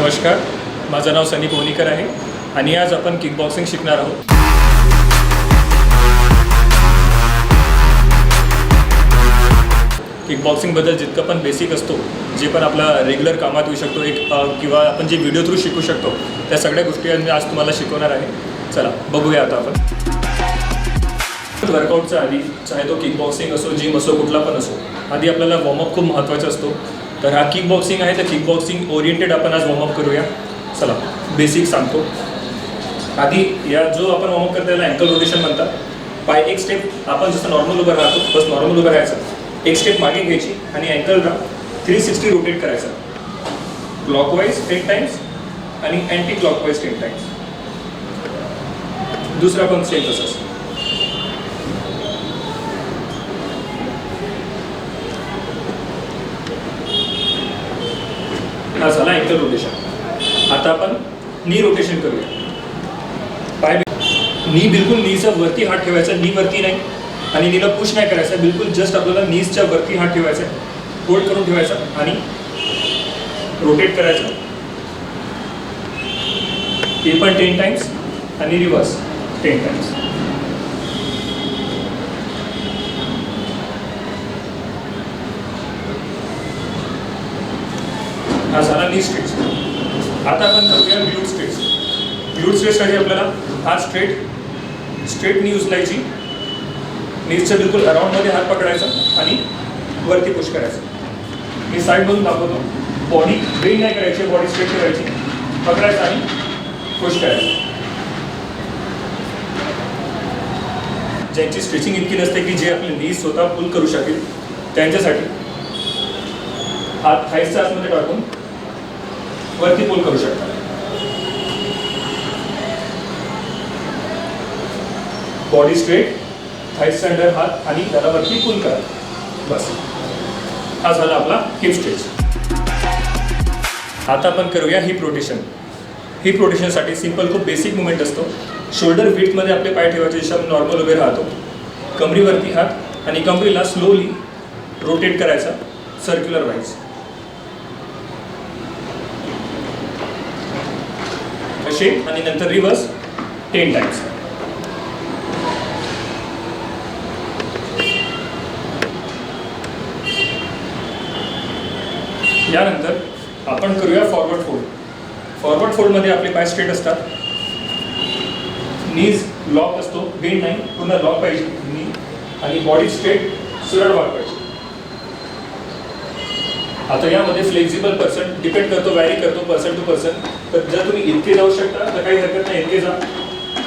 नमस्कार, माझं नाव सनी पोहनीकर आहे आणि आज आपण किकबॉक्सिंग शिकणार आहोत. किकबॉक्सिंगबद्दल जितकं पण बेसिक असतो, जे पण आपला रेग्युलर कामात येऊ शकतो किंवा आपण जे व्हिडिओ थ्रू शिकू शकतो, त्या सगळ्या गोष्टी मी आज तुम्हाला शिकवणार आहे. चला बघूया आता आपण. वर्कआउटच्या आधी, चाहे तो किकबॉक्सिंग असो, जिम असो, कुठला पण असो, आधी आपल्याला वॉर्मअप खूप महत्त्वाचा असतो. तर हा किकबॉक्सिंग आहे, तर किकबॉक्सिंग ओरिएंटेड आपण आज वॉर्मअप करूया. चला बेसिक सांगतो. आधी या जो आपण वॉर्मअप करतो त्याला अँकल रोटेशन म्हणतात. पाय एक स्टेप आपण जसं नॉर्मल उभं राहतो, बस नॉर्मल उभं राहायचं, एक स्टेप मागे घ्यायची आणि अँकलला 360 रोटेट करायचं. क्लॉकवाईज 10 टाइम्स आणि अँटी क्लॉकवाईज 10 टाइम्स. दुसरा पण सेम तसंच. हा झाला अँकल रोटेशन. आता आपण नी रोटेशन करूया. पाय नी बिलकुल नीचा वरती हात ठेवायचा, नी वरती नाही आणि नीला पुश नाही करायचा, बिलकुल जस्ट आपल्याला नीजच्या वरती हात ठेवायचा, होल्ड करून ठेवायचा आणि रोटेट करायचं. हे पण 10 टाइम्स आणि रिव्हर्स 10 टाइम्स. हा झाला नी स्ट्रेच. आता आपण करूया ग्लूट स्ट्रेच. ग्लूट स्ट्रेचसाठी आपल्याला हात स्ट्रेट नी उचलायची, नीजच्या बिलकुल अराउंडमध्ये हात पकडायचा आणि वरती पुश करायचं. मी साईडमधून दाखवतो. बॉडी बेंड नाही करायची, बॉडी स्ट्रेट करायची, पकडायचं आणि पुश करायचं. ज्यांची स्ट्रेचिंग इतकी नसते की जे आपले नीज स्वतः पुल करू शकेल, त्यांच्यासाठी हात थाईजच्या आतमध्ये टाकून वरती पुल करू शकता. बॉडी स्ट्रेट, थाईजच्या अंडर हात आणि त्याला वरती पुल करा. बस हा झाला आपला हिप स्ट्रेच. आता आपण करूया हिप रोटेशन. हिप रोटेशनसाठी सिंपल खूप बेसिक मुवमेंट असतो. शोल्डर विड्थमध्ये आपले पाय ठेवायचे, जसे आपण नॉर्मल उभे राहतो. कमरीवरती हात आणि कमरीला स्लोली रोटेट करायचा सर्क्युलर वाईज. असे आणि नंतर रिव्हर्स 10 टाइम्स. यानंतर आपण करूया फॉरवर्ड फोल्ड. फॉरवर्ड फोल्डमध्ये आपले पाय स्ट्रेट असतात, नीज लॉक असतो, बेंड नाही, पुन्हा लॉक पाहिजे नी आणि बॉडी स्ट्रेट सरळ वाक पाहिजे. आता यामध्ये फ्लेक्झिबल पर्सन डिपेंड करतो, व्हॅरी करतो पर्सन टू पर्सन. तर जर तुम्ही इतके जाऊ शकता तर काही हरकत नाही, इतके जा.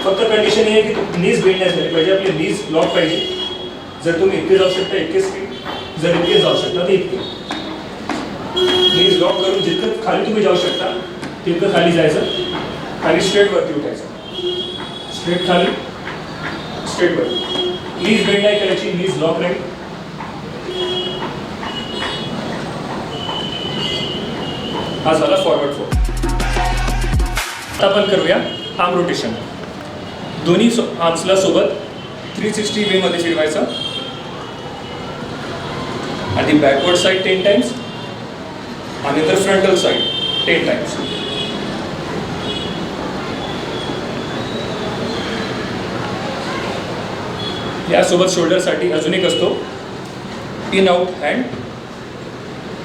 फक्त कंडिशन ही आहे की नीज बेंड नाही झाली पाहिजे, आपले नीज लॉक पाहिजे. जर तुम्ही इतके जाऊ शकता इतके स्पीड, जर इतके जाऊ शकता तर इतके. नीज लॉक करून जितकं खाली तुम्ही जाऊ शकता तितकं खाली जायचं, खाली स्ट्रेट वरती उठायचं, स्ट्रेट खाली, स्ट्रेट वरती. नीज बेंड नाही करायची, नीज लॉक राहील. हा झाला फॉरवर्ड फोल्ड. आता आपण करूया आर्म रोटेशन. दोन्ही आर्म्सला सोबत 360 वेमध्ये फिरवायचा. आधी बॅकवर्ड साईड 10 टाइम्स आणि नंतर फ्रंटल साईड 10 टाइम्स. यासोबत शोल्डरसाठी अजून एक असतो इन आउट हँड.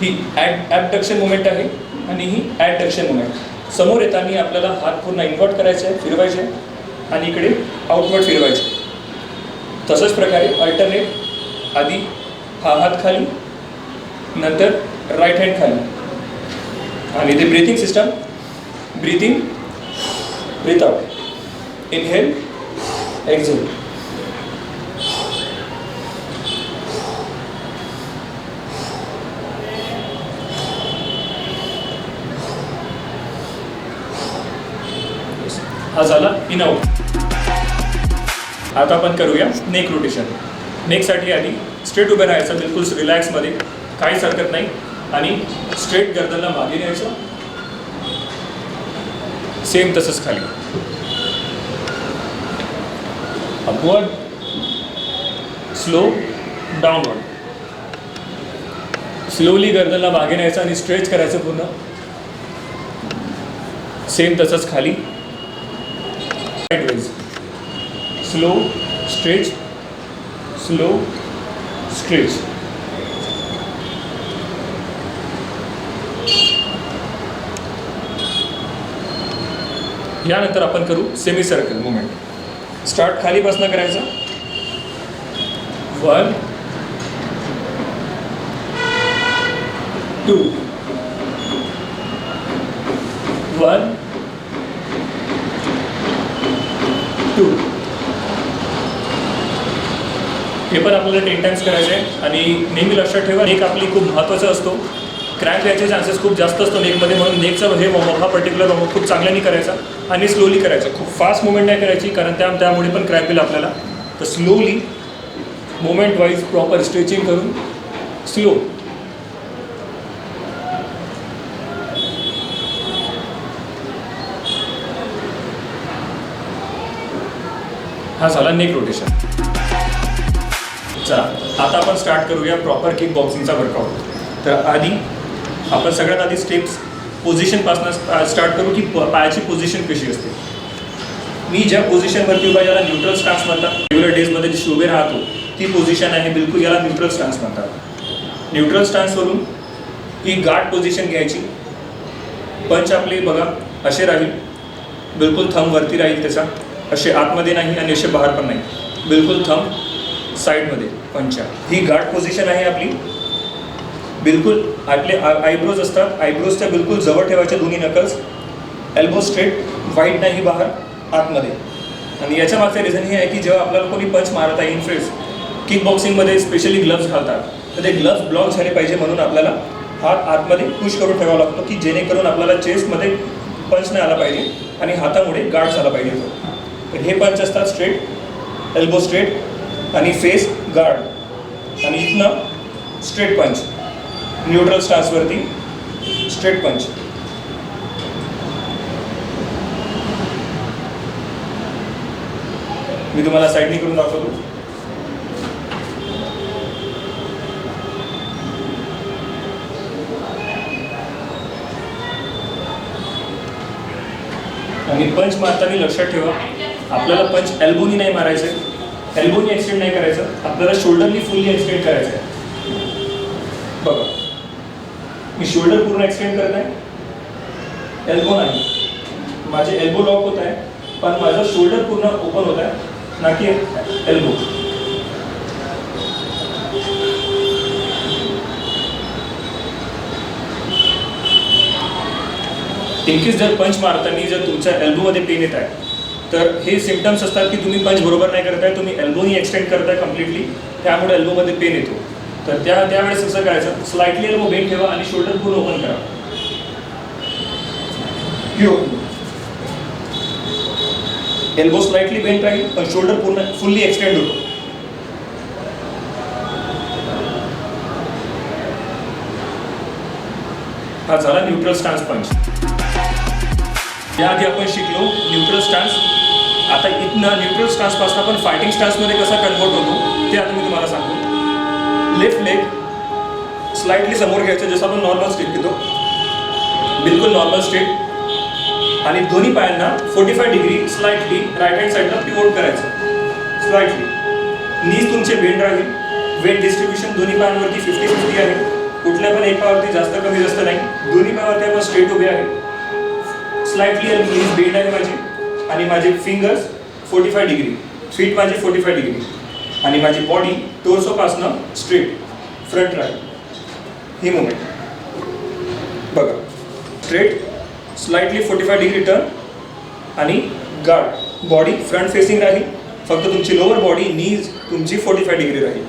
ही ॲबडक्शन मुवमेंट आहे आणि ही ॲडडक्शन मुवमेंट. समोर येताना आपल्याला हात पूर्ण इनवर्ट करायचे आहे, फिरवायचे आणि इकडे आउटवर्ड फिरवायचे. तसंच प्रकारे अल्टरनेट. आधी हा हात खाली, नंतर राईट हँड खाली आणि ते breathing system. Breathe in, breathe out, inhale, exhale. हा झाला इन आउट. आता आपण करूया नेक रोटेशन. नेकसाठी आधी स्ट्रेट उभे राहायचं, बिलकुल रिलॅक्समध्ये, काहीच हरकत नाही आणि स्ट्रेट गर्दनला मागे न्यायचं. सेम तसंच खाली. Upward, slow, downward. स्लोली गर्दनला मागे न्यायचं आणि स्ट्रेच करायचं पूर्ण. सेम तसंच खाली sideways, slow stretch, slow stretch. यानंतर आपण करू सेमी सर्कल मुवमेंट. स्टार्ट खालीपासून करायचा. 1 2 1 2. हे पण आपल्याला 10 टाइम्स करायचे आहे. आणि नेहमी लक्षात ठेवा, नेक आपली खूप महत्त्वाचा असतो. क्रॅम्प यायचे चान्सेस खूप जास्त असतो नेकमध्ये, म्हणून नेकचा हे हा पर्टिक्युलर खूप चांगल्याने करायचा आणि स्लोली करायचा. खूप फास्ट मुवमेंट नाही करायची, कारण त्यामुळे पण क्रॅम्प येईल आपल्याला. तर slowly moment wise proper stretching करून स्लो. हा झाला नेक रोटेशन. चला आता आपण स्टार्ट करूया प्रॉपर किक बॉक्सिंगचा वर्कआउट. तर आधी आपण सगळ्यात आधी स्टेप्स पोझिशनपासून स्टार्ट करू की पायाची पोझिशन कशी असते. मी ज्या पोझिशनवरती उभा, याला न्यूट्रल स्टान्स म्हणतात. रेग्युलर डेजमध्ये जी उभे राहतो ती पोझिशन आहे बिलकुल, याला न्यूट्रल स्टान्स म्हणतात. न्यूट्रल स्टान्सवरून ही गार्ड पोझिशन घ्यायची. पंच आपले बघा असे राहील, बिलकुल थंब वरती राहील त्याचा, असे आतमध्ये नाही आणि असे बाहेर पण नाही, बिलकुल थंब साईडमध्ये पंचा. ही गार्ड पोझिशन आहे आपली. बिलकुल आपले आयब्रोज असतात, आयब्रोजच्या बिलकुल जवळ ठेवायच्या दोन्ही नकल्स. एल्बो स्ट्रेट, वाईड नाही बाहेर, आतमध्ये. आणि याच्या मागचं रिझन हे आहे की जेव्हा आपल्याला कोणी पंच मारत आहे इन फ्रेंड्स, किक बॉक्सिंगमध्ये स्पेशली ग्लव्स घालतात, तर ते ग्लव्स ब्लॉक झाले पाहिजे, म्हणून आपल्याला हात आतमध्ये पुश करून ठेवावा लागतो की जेणेकरून आपल्याला चेस्टमध्ये पंच नाही आला पाहिजे आणि हातामुळे गार्ड झाला पाहिजे तो. तर हे पंच असतात स्ट्रेट, एल्बो स्ट्रेट आणि फेस गार्ड. आणि इथनं स्ट्रेट पंच, न्यूट्रल स्टान्सवरती स्ट्रेट पंच. मी तुम्हाला साईडनी करून दाखवतो. आणि पंच मारताना लक्षात ठेवा, आपल्याला पंच एल्बोनी नाही मारायचं, एल्बोनी एक्सटेंड नाही करायचं, आपल्याला शोल्डरनी फुल्ली एक्सटेंड करायचं आहे. बघा मी शोल्डर पूर्ण एक्सटेंड करत आहे, एल्बो नाही. माझे एल्बो लॉक होत आहे, पण माझं शोल्डर पूर्ण ओपन होत आहे, ना की एल्बो. इनकेस जर पंच मारताना जर तुमच्या एल्बोमध्ये पेन येत आहे, तर हे सिम्पटम्स असतात की तुम्ही पंच बरोबर नाही करताय, तुम्ही एल्बोनी एक्सटेंड करताय कम्प्लिटली, त्यामुळे एल्बोमध्ये पेन येतो. तर त्यावेळेस कसं करायचं, स्लाइटली एल्बो बेंड ठेवा आणि शोल्डर पूर्ण ओपन करा. एल्बो स्लाइटली बेंड राहील, पण शोल्डर पूर्ण फुल्ली एक्सटेंड होतो. हा झाला न्यूट्रल स्टान्स पंच. याआधी आपण शिकलो न्यूट्रल स्टान्स. आता इथनं न्यूट्रल स्टान्सपासून आपण फायटिंग स्टान्समध्ये कसा कन्वर्ट होतो ते आता मी तुम्हाला सांगतो. लेफ्ट लेग स्लाइटली समोर घ्यायचं, जसं आपण नॉर्मल स्टेप घेतो, बिलकुल नॉर्मल स्टेप. आणि दोन्ही पायांना 45 डिग्री स्लाइटली राईट हँड साईडला पिवोट करायचं, स्लाइटली. नीज तुमचे बेंड राहील. वेट डिस्ट्रीब्युशन दोन्ही पायांवरती 50-50 आहे. कुठल्या पण एक पायावरती जास्त कमी जास्त नाही. दोन्ही पायावरती आपण स्ट्रेट उभे आहे. स्लाइटली नीज बेंड आहे माझी, आणि माझे फिंगर्स 45 डिग्री, फीट माझे 45 डिग्री, आणि माझी बॉडी टोर्सोपासनं स्ट्रेट फ्रंट राहील. ही मुवमेंट बघा, स्ट्रेट स्लाइटली 45 डिग्री टर्न आणि गार्ड. बॉडी फ्रंट फेसिंग राहील, फक्त तुमची लोअर बॉडी नीज तुमची 45 डिग्री राहील,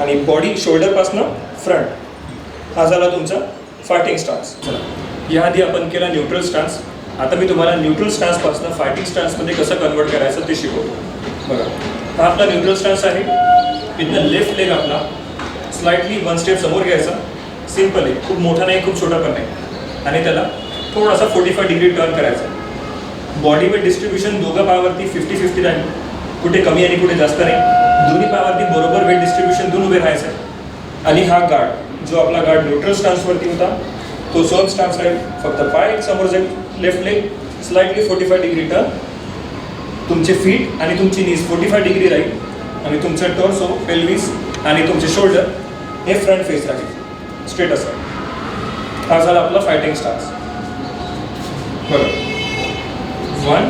आणि बॉडी शोल्डरपासनं फ्रंट. हा झाला तुमचा फायटिंग स्टान्स. चला, याआधी आपण केला न्यूट्रल स्टान्स. आता मी तुम्हाला न्यूट्रल स्टान्सपासून फायटिंग स्टान्समध्ये कसं कन्वर्ट करायचं ते शिकवतो. बघा, हा आपला न्यूट्रल स्टान्स आहे. इथनं लेफ्ट लेग आपला स्लाइटली 1 स्टेप समोर घ्यायचा. सिम्पल आहे, खूप मोठा नाही खूप छोटा पण नाही, आणि त्याला थोडासा 45 डिग्री टर्न करायचा. बॉडी वेट डिस्ट्रीब्युशन दोघं पायावरती 50-50 राहील, कुठे कमी आणि कुठे जास्त नाही. दोन्ही पायावरती बरोबर वेट डिस्ट्रीब्युशन दोन उभे राहायचं आहे. आणि हा गार्ड, जो आपला गार्ड न्यूट्रल स्टान्सवरती होता, तो सोन स्टान्स राहील. फक्त पाय एक समोर जाईल, left leg slightly 45 degree turn. तुमचे फीट आणि तुमची नीज 45 डिग्री राहील आणि तुमचं टॉर्सो, पेल्विस आणि तुमचे शोल्डर हे फ्रंट फेस राहील स्ट्रेट असं. हा झाला आपला फायटिंग स्टान्स. बरोबर. 1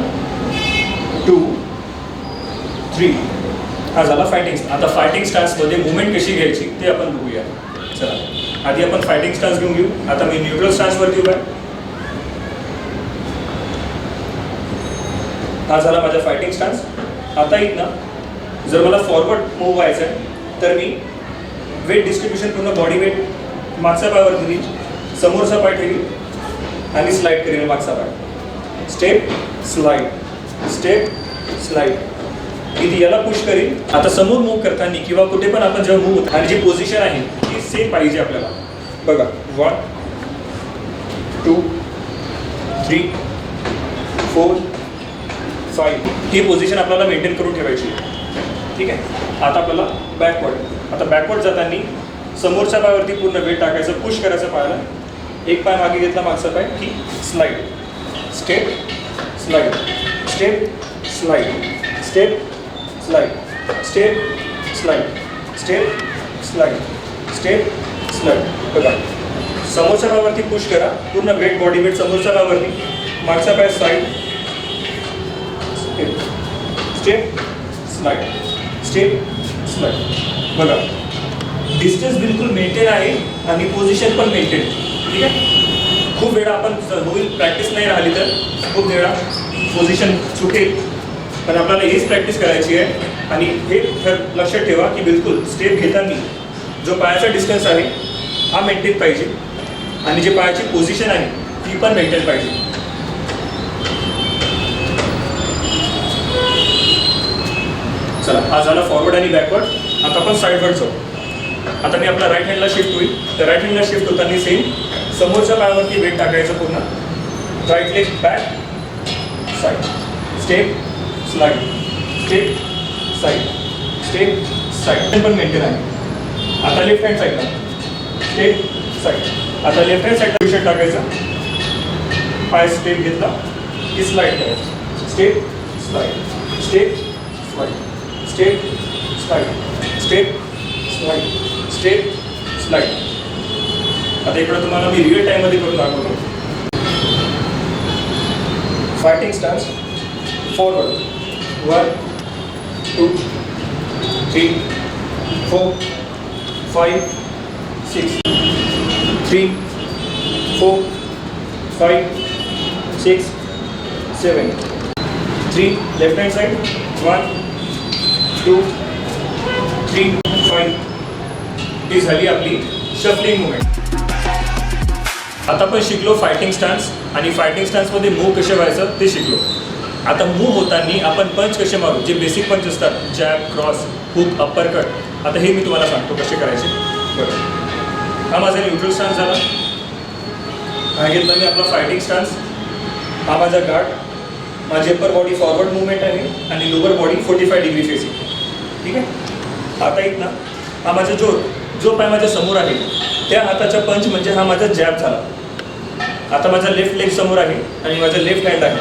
2 3 हा झाला फायटिंग. आता फायटिंग स्टान्समध्ये मुवमेंट कशी घ्यायची ते आपण बघूया. चला आधी आपण फायटिंग स्टान्स घेऊन घेऊ. आता मी न्यूट्रल स्टान्सवरती उभा आहे. हा झाला माझा फायटिंग स्टान्स. आता इथनं जर मला फॉरवर्ड मूव्ह व्हायचं आहे तर मी वेट डिस्ट्रीब्युशन पूर्ण बॉडी वेट मागच्या पायावरती देईल, समोरचा पाय ठेवील आणि स्लाइड करेल मागचा पाय. Step slide, step slide. इथे याला पुश करील. आता समोर मूव्ह करताना किंवा कुठे पण आपण जेव्हा मूव्ह होतो आणि जी पोझिशन आहे ती सेम पाहिजे आपल्याला. बघा 1 2 3 4 5 ही पोझिशन आपल्याला मेंटेन करून ठेवायची. ठीक आहे. आता आपल्याला बॅकवर्ड. आता बॅकवर्ड जाताना समोरच्या पायावरती पूर्ण वेट टाकायचं, पुश करायचं पायाला. एक पाय मागे घेतला मागचा पाय की slide, step slide, step slide, step slide, step slide, step slide, step slide. बघा समोरच्या पायावरती पुश करा, पूर्ण वेट बॉडी वेट समोरच्या पायावरती, मागचा पाय side, step step slide, step slide. बघा डिस्टन्स बिलकुल मेंटेन आहे आणि पोझिशन पण मेंटेन. ठीक आहे. खूप वेळा आपण होईल प्रॅक्टिस नाही राहिली तर खूप वेळा पोझिशन चुकेल, पण आपल्याला हीच प्रॅक्टिस करायची आहे. आणि हे लक्षात ठेवा की बिलकुल स्टेप घेताना जो पायाचा डिस्टन्स आहे हा मेंटेन पाहिजे आणि जे पायाची पोझिशन आहे ती पण मेंटेन पाहिजे. चला हा झाला फॉरवर्ड आणि बॅकवर्ड. आता आपण साईडवर्ड जाऊ. आता मी आपला राईट हँडला शिफ्ट होईल. तर राईट हँडला शिफ्ट होताना सेम समोरच्या पायावरती वेट टाकायचं पूर्ण. Right leg back side, step slide, step side, step side पण मेंटेन आहे. आता लेफ्ट हँड साईडला स्टेप साईड. आता लेफ्ट हँड साईडला विषय टाकायचा, पाय स्टेप घेतला की स्लाइड करायचं. Step slide, step slide, step slide, step slide, step slide. आता इकडे तुम्हाला मी रिअल टाइममध्ये करून दाखवतो. Fighting stance forward 1 2 3 4 5 6 3 4 5 6 7 3 left hand side 1 2 3 5. ही झाली आपली शफलिंग मुवमेंट. आता आपण शिकलो फायटिंग स्टान्स आणि फायटिंग स्टान्समध्ये मूव कसे व्हायचं ते शिकलो. आता मूव होताना आपण पंच कसे मारू, जे बेसिक पंच असतात, jab, cross, hook, upper cut. आता हे मी तुम्हाला सांगतो कसे करायचे. बरं, हा माझा न्यूट्रल स्टान्स झाला. हा घेतला मी आपला फायटिंग स्टान्स. हा माझा गार्ड. माझी अप्पर बॉडी फॉरवर्ड मुवमेंट आहे आणि लोअर बॉडी 45 डिग्री फेसिंग. ठीक आहे. आता इथनं हा माझा जो पाय माझ्या समोर आहे त्या हाताचा पंच म्हणजे हा माझा जॅब झाला. आता माझा लेफ्ट लेग समोर आहे आणि माझा लेफ्ट हँड आहे,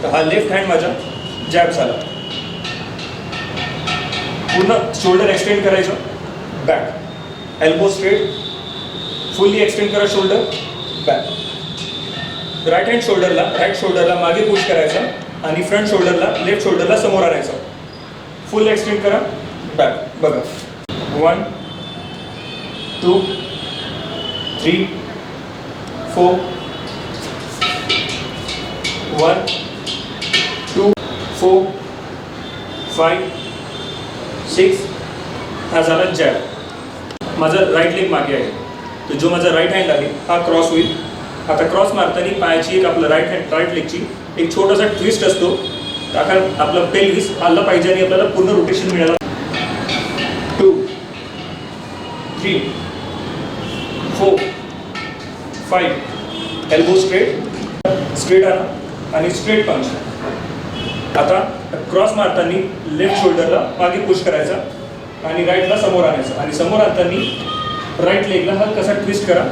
तर हा लेफ्ट हँड माझा जॅब झाला. पूर्ण शोल्डर एक्सटेंड करायचं, back, elbow straight, fully extend करा शोल्डर, बॅक. राईट हँड शोल्डरला, राईट शोल्डरला मागे पुश करायचा आणि फ्रंट शोल्डरला, लेफ्ट शोल्डरला समोर आणायचं. फुल एक्सटेंड करा, बॅक. बघा 1 2 3 4 1 2 4 5 6. हा झाला जॅब. माझा राईट लेग मागे आहे, तर जो माझा राईट हँड आहे हा क्रॉस होईल. आता क्रॉस मारताना पायाची एक आपलं राईट लेगची एक छोटासा ट्विस्ट असतो, कारण आपलं पेल्विस हल्ला पाहिजे आणि आपल्याला पूर्ण रोटेशन मिळालं. 2 3 4 5 एल्बो स्ट्रेट आणा आणि स्ट्रेट पंच. आता क्रॉस मारताना लेफ्ट शोल्डरला मागे पुश करायचा आणि राईटला समोर आणायचं आणि समोर आणताना राईट लेगला हा कसा ट्विस्ट करा,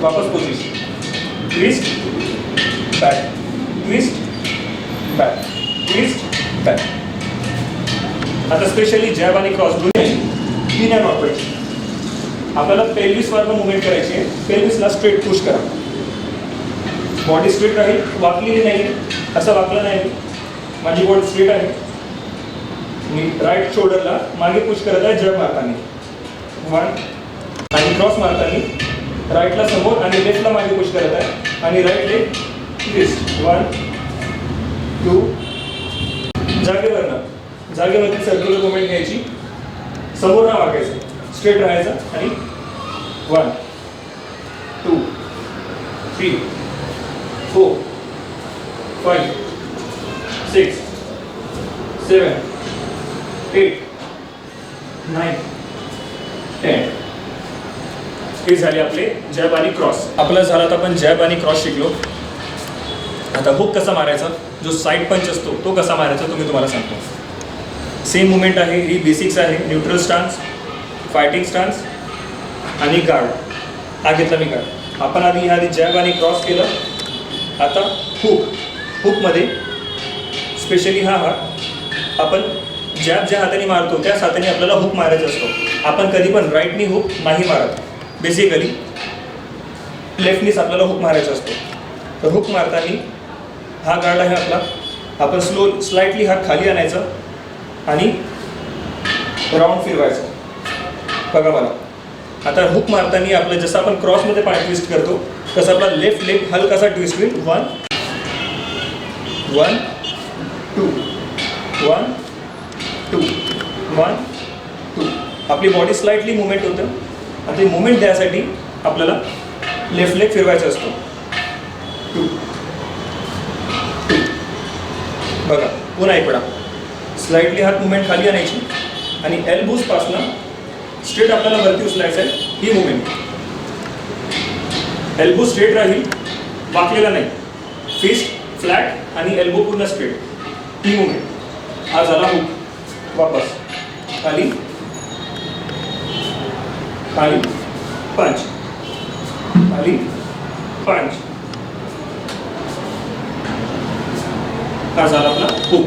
वापस position, twist, back, twist back, twist back. आता स्पेशली जॅब आणि क्रॉस दोन्ही 3 नॉट पाहिजे. आपल्याला पेल्विसवरनं मुवमेंट करायची आहे. पेल्विसला स्ट्रेट पुश करा. बॉडी स्ट्रेट राहील, वाकलेली नाही, असं वाकलं नाही. माझी बॉडी स्ट्रेट आहे. मी राईट शोल्डरला मागे पुश करत आहे जॅब मारताना. 1 आणि क्रॉस मारताना राईटला समोर आणि लेफ्टला मागे पुश करत आहे आणि राईट लेग ट्विस्ट. 1 2. जागेवरती सर्क्युलर मुवमेंट घ्यायची. समोर ना वाकायचं, स्ट्रेट राहायचं आणि 1 2 3 4 5 6 7 8 9 10. हे झाले आपले जॅब आणि क्रॉस. आपलं झालं आता आपण जॅब आणि क्रॉस शिकलो. आता हुक कसा मारायचा, जो साईड पंच असतो तो कसा मारायचा तो मी तुम्हाला सांगतो. सेम मुवमेंट आहे, ही बेसिक्स आहे. न्यूट्रल स्टान्स, फायटिंग स्टान्स आणि गार्ड. हा घेतला मी गार्ड. आपण आधी जॅब आणि क्रॉस केलं. आता हुकमध्ये स्पेशली हा हात आपण जॅब ज्या हाताने मारतो त्याच हाताने आपल्याला हुक मारायचा असतो. आपण कधी पण राईटनी हुक नाही मारत. बेसिकली लेफ्टनीच आपल्याला हुक मारायचा असतो. तर हुक मारताना हा गार्ड आहे आपला. आपण स्लाइटली हात खाली आणायचा आणि राऊंड फिरवायचं. बघा मला आता हुक मारताना आपलं जसं आपण क्रॉसमध्ये पाय ट्विस्ट करतो तसं आपला लेफ्ट लेग हलकासा ट्विस्ट होईल. 1 2 1 2 1 2. आपली बॉडी स्लाइटली मुवमेंट होतं. आणि ते मुवमेंट द्यायसाठी आपल्याला लेफ्ट लेग फिरवायचा असतो. 2 2. बघा पुन्हा एक वेळा स्लाइटली हात मुवमेंट खाली आणायची आणि एल्बोजपासनं स्ट्रेट आपल्याला वरती उचलायचं आहे. ही मुवमेंट एल्बो स्ट्रेट राहील, वाकलेला नाही. फिस्ट फ्लॅट आणि एल्बो पूर्ण स्ट्रेट. ही मुवमेंट. हा झाला हुक. वापस खाली खाली पंच, खाली पंच. हा झाला आपला हुक.